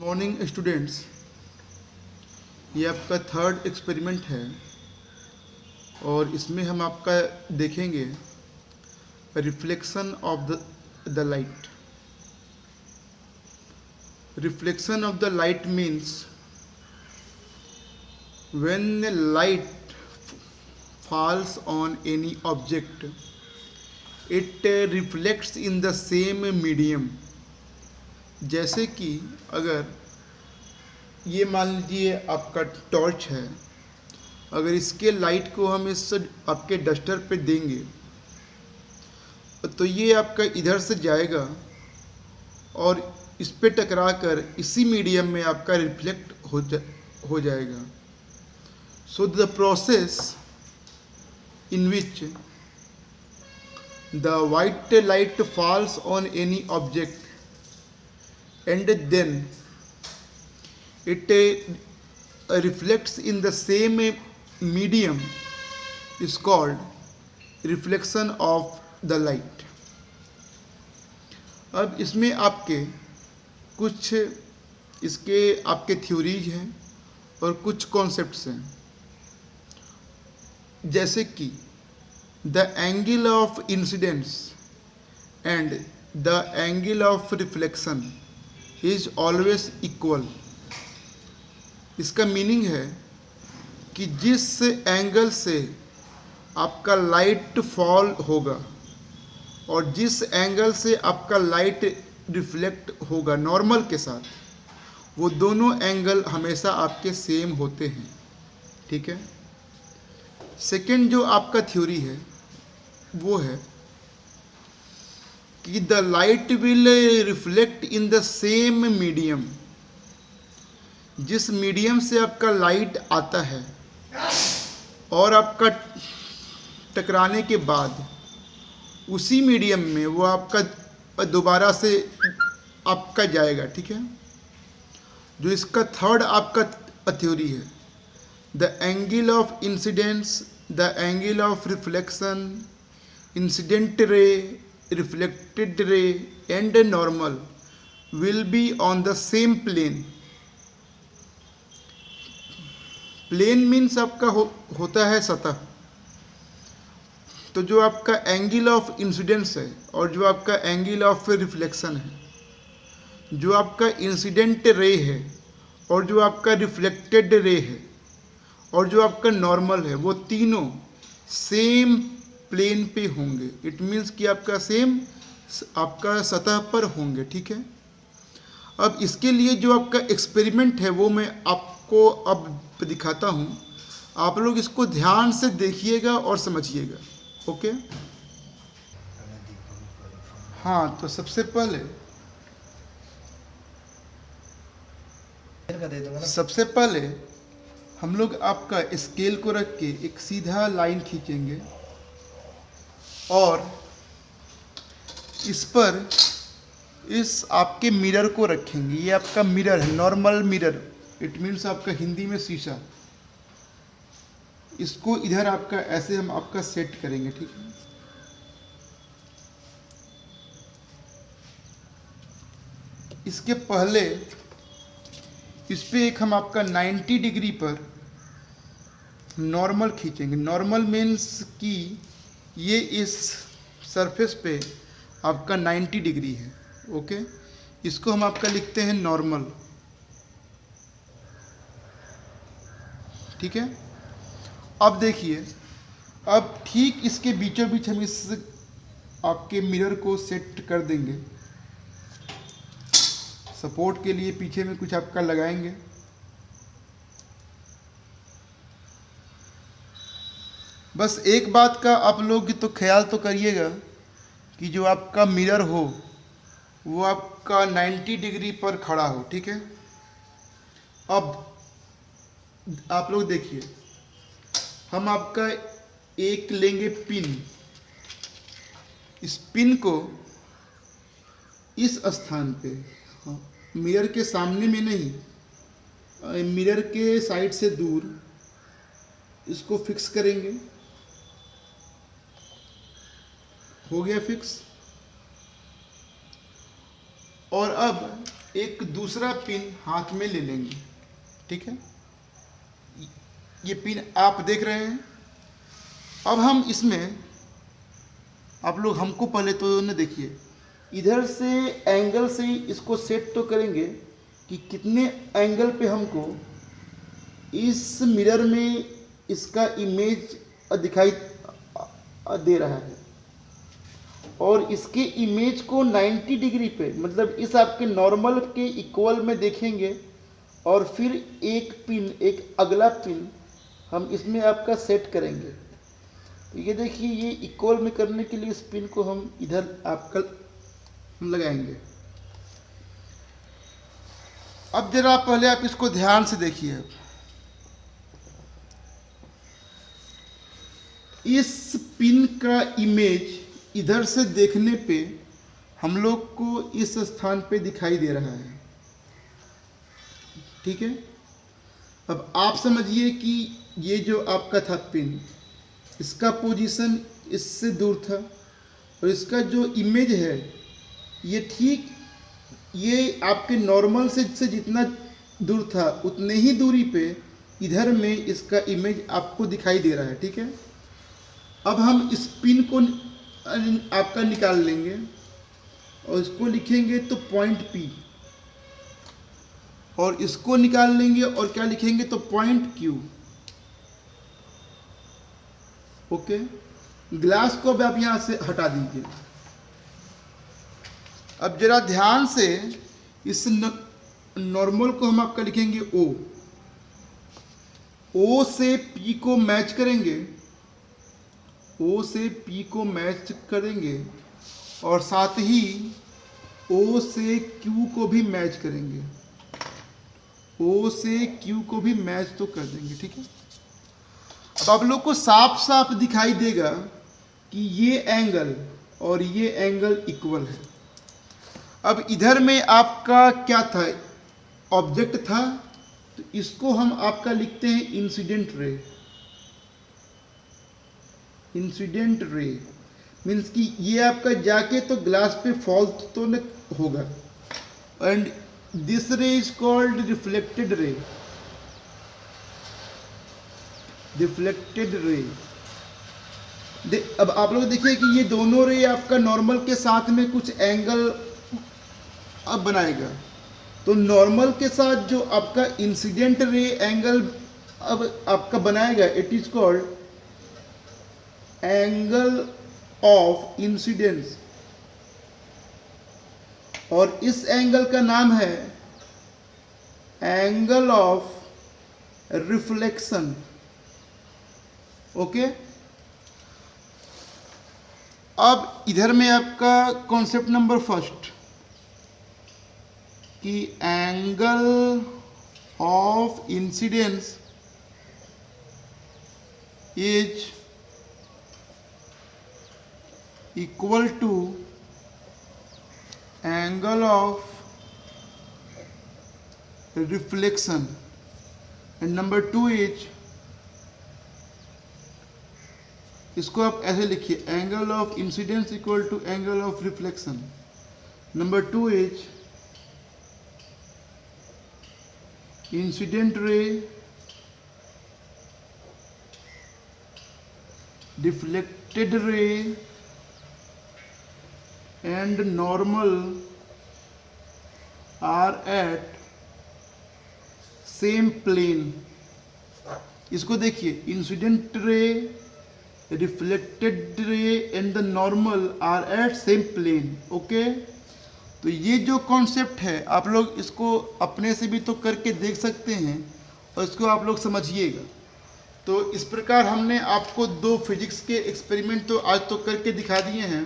Morning students, ये आपका third experiment है और इसमें हम आपका देखेंगे reflection of the light. Reflection of the light means when light falls on any object, it reflects in the same medium। जैसे कि अगर ये मान लीजिए आपका टॉर्च है, अगर इसके लाइट को हम इस आपके डस्टर पे देंगे तो ये आपका इधर से जाएगा और इस पे टकरा कर इसी मीडियम में आपका रिफ्लेक्ट हो जाएगा। So the process in which the white light falls on any object and then it reflects in the same medium is called reflection of the light। अब इसमें आपके कुछ इसके आपके थ्योरीज हैं और कुछ कॉन्सेप्ट्स हैं, जैसे कि the angle of incidence and the angle of reflection is always equal. इसका मीनिंग है कि जिस एंगल से आपका लाइट फॉल होगा और जिस एंगल से आपका लाइट रिफ्लेक्ट होगा नॉर्मल के साथ, वो दोनों एंगल हमेशा आपके सेम होते हैं। ठीक है। सेकेंड जो आपका थ्योरी है वो है कि the light will reflect in the same medium. जिस मीडियम से आपका लाइट आता है और आपका टकराने के बाद उसी मीडियम में वो आपका दोबारा से आपका जाएगा। ठीक है। जो इसका थर्ड आपका थ्योरी है, the angle of incidence, the angle of reflection, incident ray, reflected ray and normal will be on the same plane. Plane means आपका होता है सतह। तो जो आपका एंगल ऑफ इंसिडेंस है और जो आपका एंगल ऑफ रिफ्लेक्शन है, जो आपका इंसिडेंट रे है और जो आपका रिफ्लेक्टेड रे है और जो आपका नॉर्मल है, वो तीनों सेम प्लेन पे होंगे। इट मीन्स कि आपका सेम आपका सतह पर होंगे। ठीक है। अब इसके लिए जो आपका एक्सपेरिमेंट है वो मैं आपको अब दिखाता हूँ। आप लोग इसको ध्यान से देखिएगा और समझिएगा। ओके। हाँ, तो सबसे पहले हम लोग आपका स्केल को रख के एक सीधा लाइन खींचेंगे और इस पर इस आपके मिरर को रखेंगे। ये आपका मिरर है, नॉर्मल मिरर। इट मीन्स आपका हिंदी में शीशा। इसको इधर आपका ऐसे हम आपका सेट करेंगे। ठीक है। इसके पहले इस पे एक हम आपका 90 डिग्री पर नॉर्मल खींचेंगे। नॉर्मल मीन्स कि ये इस सरफेस पे आपका 90 डिग्री है। ओके। इसको हम आपका लिखते हैं नॉर्मल। ठीक है। अब देखिए, अब ठीक इसके बीचों बीच हम इस आपके मिरर को सेट कर देंगे। सपोर्ट के लिए पीछे में कुछ आपका लगाएंगे। बस एक बात का आप लोग तो ख्याल तो करिएगा कि जो आपका मिरर हो वो आपका 90 डिग्री पर खड़ा हो। ठीक है। अब आप लोग देखिए, हम आपका एक लेंगे पिन। इस पिन को इस स्थान पे, मिरर के सामने में नहीं, मिरर के साइड से दूर इसको फिक्स करेंगे। हो गया फिक्स। और अब एक दूसरा पिन हाथ में ले लेंगे, ठीक है। ये पिन आप देख रहे हैं। अब हम इसमें आप लोग हमको पहले तो न देखिए, इधर से एंगल से इसको सेट तो करेंगे कि कितने एंगल पे हमको इस मिरर में इसका इमेज दिखाई दे रहा है, और इसके इमेज को 90 डिग्री पे, मतलब इस आपके नॉर्मल के इक्वल में देखेंगे, और फिर एक अगला पिन हम इसमें आपका सेट करेंगे। तो ये देखिए, ये इक्वल में करने के लिए इस पिन को हम इधर आपका लगाएंगे। अब जरा पहले आप इसको ध्यान से देखिए। इस पिन का इमेज इधर से देखने पे हम लोग को इस स्थान पे दिखाई दे रहा है, ठीक है। अब आप समझिए कि ये जो आपका था पिन, इसका पोजीशन इससे दूर था, और इसका जो इमेज है ये ठीक ये आपके नॉर्मल से जितना दूर था उतने ही दूरी पे इधर में इसका इमेज आपको दिखाई दे रहा है, ठीक है। अब हम इस पिन को आपका निकाल लेंगे और इसको लिखेंगे तो पॉइंट P, और इसको निकाल लेंगे और क्या लिखेंगे तो पॉइंट Q, ओके। ग्लास को अब आप यहाँ से हटा दीजिए। अब जरा ध्यान से इस नॉर्मल को हम आपका लिखेंगे O, O से P को मैच करेंगे, O से P को मैच करेंगे, और साथ ही O से Q को भी मैच करेंगे, O से Q को भी मैच तो कर देंगे, ठीक है। अब आप लोग को साफ साफ दिखाई देगा कि ये एंगल और ये एंगल इक्वल है। अब इधर में आपका क्या था, ऑब्जेक्ट था, तो इसको हम आपका लिखते हैं incident ray. Incident ray means कि ये आपका जाके तो ग्लास पे फॉल तो न होगा, एंड दिस रे is called reflected ray. Reflected रे। अब आप लोग देखिए कि ये दोनों रे आपका नॉर्मल के साथ में कुछ एंगल अब बनाएगा, तो नॉर्मल के साथ जो आपका इंसिडेंट रे एंगल अब आपका बनाएगा, it is called angle of incidence, और इस एंगल का नाम है एंगल ऑफ रिफ्लेक्शन, ओके। अब इधर में आपका कॉन्सेप्ट नंबर फर्स्ट कि angle of incidence is equal to angle of reflection, and number 2 is, इसको आप ऐसे लिखिए, angle of incidence equal to angle of reflection. Number 2 is incident ray deflected ray and normal are at same plane. इसको देखिए, incident ray, reflected ray and the normal are at same plane, okay. तो ये जो concept है आप लोग इसको अपने से भी तो करके देख सकते हैं, और इसको आप लोग समझिएगा। तो इस प्रकार हमने आपको 2 फिजिक्स के एक्सपेरिमेंट तो आज तो करके दिखा दिए हैं।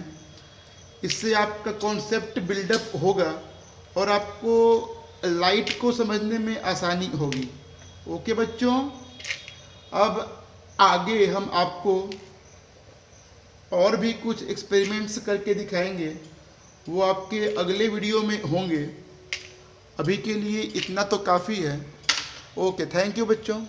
इससे आपका कॉन्सेप्ट बिल्डअप होगा और आपको लाइट को समझने में आसानी होगी, ओके बच्चों। अब आगे हम आपको और भी कुछ एक्सपेरिमेंट्स करके दिखाएंगे, वो आपके अगले वीडियो में होंगे। अभी के लिए इतना तो काफ़ी है। ओके, थैंक यू बच्चों।